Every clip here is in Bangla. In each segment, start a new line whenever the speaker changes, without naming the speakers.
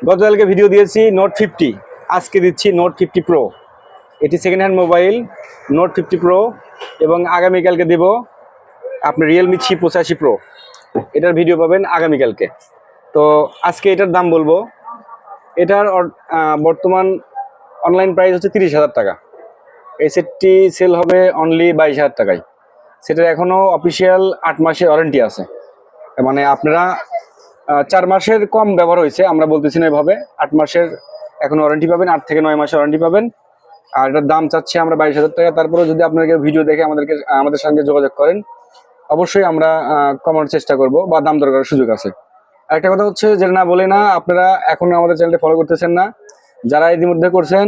গতকালকে ভিডিও দিয়েছি নোট 50, আজকে দিচ্ছি নোট 50 প্রো। এটি second hand mobile note 50 pro এবং আগামীকালকে দেব আপনি রিয়েলমি C85 প্রো। এটার ভিডিও পাবেন আগামীকালকে। তো আজকে এটার দাম বলবো। এটার বর্তমান অনলাইন প্রাইস হচ্ছে 30,000 টাকা। এই সেটটি সেল হবে অনলি 22,000 টাকায়। সেটার এখনও অফিসিয়াল 8 মাসের ওয়ারেন্টি আছে, মানে আপনারা 4 মাসের কম ব্যবহার হয়েছে, আমরা বলতেছি না এভাবে। 8 মাসের এখন ওয়ারেন্টি পাবেন, 8 থেকে 9 মাসের ওয়ারেন্টি পাবেন। আর এটার দাম চাচ্ছি আমরা 22,000 টাকা। তারপরেও যদি আপনারা ভিডিও দেখে আমাদের সঙ্গে যোগাযোগ করেন, অবশ্যই আমরা কমানোর চেষ্টা করব বা দাম দর করার সুযোগ আছে। আরেকটা কথা হচ্ছে, যেটা না বলে না, আপনারা এখন আমাদের চ্যানেলটি ফলো করতেছেন না। যারা ইতিমধ্যে করছেন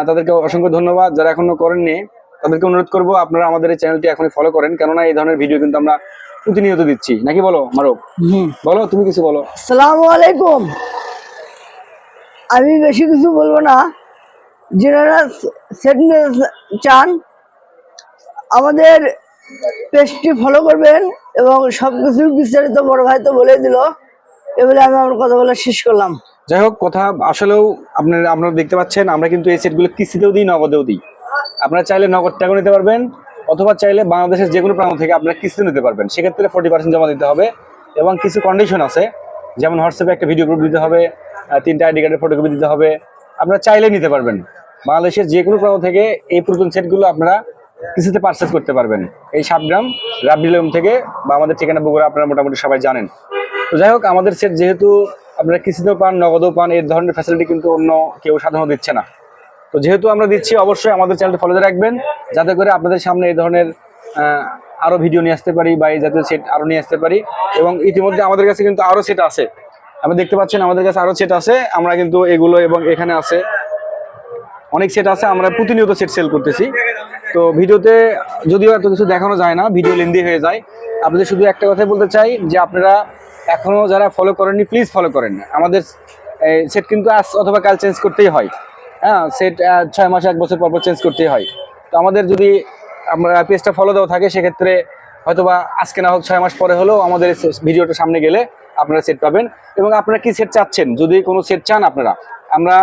তাদেরকে অসংখ্য ধন্যবাদ। যারা এখনো করেননি তাদেরকে অনুরোধ করব আপনারা আমাদের এই চ্যানেলটি এখনই ফলো করেন, কেননা এই ধরনের ভিডিও কিন্তু আমরা প্রতিনিয়ত দিচ্ছি, নাকি বলো মারুফ? বলো, তুমি কিছু বলো।
আসসালামু আলাইকুম। আমি বেশি কিছু বলবো না। যারা সেট চান আমাদের পেজটি ফলো করবেন এবং সবকিছু বিস্তারিত বড় ভাই তো বলে দিল, এবারে আমি আমার কথা বলে শেষ করলাম।
যাই হোক, কথা আসলেও আপনারা দেখতে পাচ্ছেন, আমরা কিন্তু এই সেটগুলো কিস্তিতেও দিই, নগদেও দিই। আপনারা চাইলে নগদ টাকাও নিতে পারবেন, অথবা চাইলে বাংলাদেশের যে কোনো প্রান্ত থেকে আপনারা কিস্তি নিতে পারবেন। সেক্ষেত্রে 40% জমা দিতে হবে এবং কিছু কন্ডিশন আছে, যেমন হোয়াটসঅ্যাপে একটা ভিডিও গ্রুপ দিতে হবে, 3টা আইডি কার্ডের ফটোকপি দিতে হবে। আপনারা চাইলে নিতে পারবেন। বাংলাদেশের যে কোনো প্রান্ত থেকে এই পুরাতন সেটগুলো আপনারা কিস্তিতে পারচেস করতে পারবেন। এই সাবগ্রাম রাবডিলম থেকে, বা আমাদের ঠিকানা বগুড়া আপনারা মোটামুটি সবাই জানেন। তো যাই হোক, আমাদের সেট যেহেতু আপনারা কিস্তিতেও পান, নগদও পান, এই ধরনের ফ্যাসিলিটি কিন্তু অন্য কেউ সাধারণত দিচ্ছে না। তো যেহেতু আমরা দিচ্ছি, অবশ্যই আমাদের চ্যানেলটি ফলো করে রাখবেন, যাতে করে আপনাদের সামনে এই ধরনের আরও ভিডিও নিয়ে আসতে পারি বা এই জাতীয় সেট আরও নিয়ে আসতে পারি। এবং ইতিমধ্যে আমাদের কাছে কিন্তু আরও সেট আছে, আপনি দেখতে পাচ্ছেন আমাদের কাছে আরও সেট আছে। আমরা কিন্তু এগুলো এবং এখানে আছে অনেক সেট আছে, আমরা প্রতিনিয়ত সেট সেল করতেছি। তো ভিডিওতে যদিও এত কিছু দেখানো যায় না, ভিডিও লেন্দি হয়ে যায়। আপনাদের শুধু একটা কথাই বলতে চাই যে আপনারা এখনও যারা ফলো করেননি, প্লিজ ফলো করেন। আমাদের সেট কিন্তু আজ অথবা কাল চেঞ্জ করতেই হয়। হ্যাঁ, সেট 6 মাস 1 বছর পর চেঞ্জ করতেই হয়। তো আমাদের যদি আমরা পেজটা ফলো দেওয়া থাকে, সেক্ষেত্রে হয়তোবা আজকে না হোক 6 মাস পরে হলেও আমাদের ভিডিওটা সামনে গেলে আপনারা সেট পাবেন। এবং আপনারা কি সেট চাচ্ছেন, যদি কোনো সেট চান আপনারা, আমরা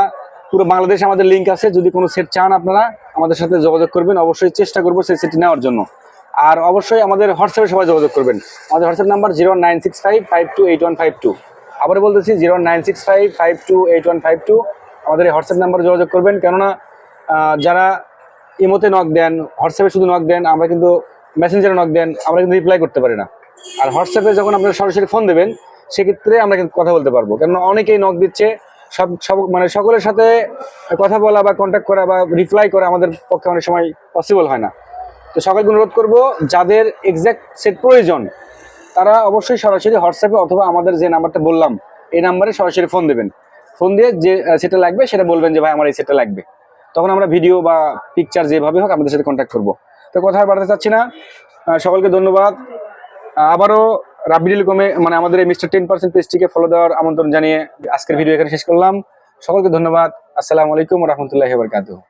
পুরো বাংলাদেশে আমাদের লিঙ্ক আছে, যদি কোনো সেট চান আপনারা আমাদের সাথে যোগাযোগ করবেন, অবশ্যই চেষ্টা করবো সেই সেটটি নেওয়ার জন্য। আর অবশ্যই আমাদের হোয়াটসঅ্যাপে সবাই যোগাযোগ করবেন। আমাদের হোয়াটসঅ্যাপ নাম্বার 09655282152। আবার বলতেছি 09655282152। আমাদের এই হোয়াটসঅ্যাপ নাম্বারে যোগাযোগ করবেন, কেননা যারা ইমোতে নক দেন, হোয়াটসঅ্যাপে শুধু নক দেন, আমরা কিন্তু মেসেঞ্জারে নক দেন, আমরা কিন্তু রিপ্লাই করতে পারি না। আর হোয়াটসঅ্যাপে যখন আপনারা সরাসরি ফোন দেবেন, সেক্ষেত্রে আমরা কিন্তু কথা বলতে পারবো, কেননা অনেকেই নক দিচ্ছে। মানে সকলের সাথে কথা বলা বা কন্ট্যাক্ট করা বা রিপ্লাই করা আমাদের পক্ষে অনেক সময় পসিবল হয় না। তো সকলকে অনুরোধ করবো, যাদের এক্স্যাক্ট সেট প্রয়োজন তারা অবশ্যই সরাসরি হোয়াটসঅ্যাপে অথবা আমাদের যে নাম্বারটা বললাম এই নাম্বারে সরাসরি ফোন দেবেন। ফোন দিয়ে যে সেটা লাগবে সেটা বলবেন যে ভাই আমার এই সেটটা লাগবে, তখন আমরা ভিডিও বা পিকচার যেভাবে হোক আমাদের সাথে কন্ট্যাক্ট করবো। তো কথা আর বাড়াতে চাচ্ছি না, সকলকে ধন্যবাদ। আবারও রাবডিলকমে মানে আমাদের এই মিস্টার 10% পেজটিকে ফলো দেওয়ার আমন্ত্রণ জানিয়ে আজকের ভিডিও এখানে শেষ করলাম। সকলকে ধন্যবাদ। আসসালামু আলাইকুম ওয়া রাহমাতুল্লাহি ওয়া বারাকাতুহু।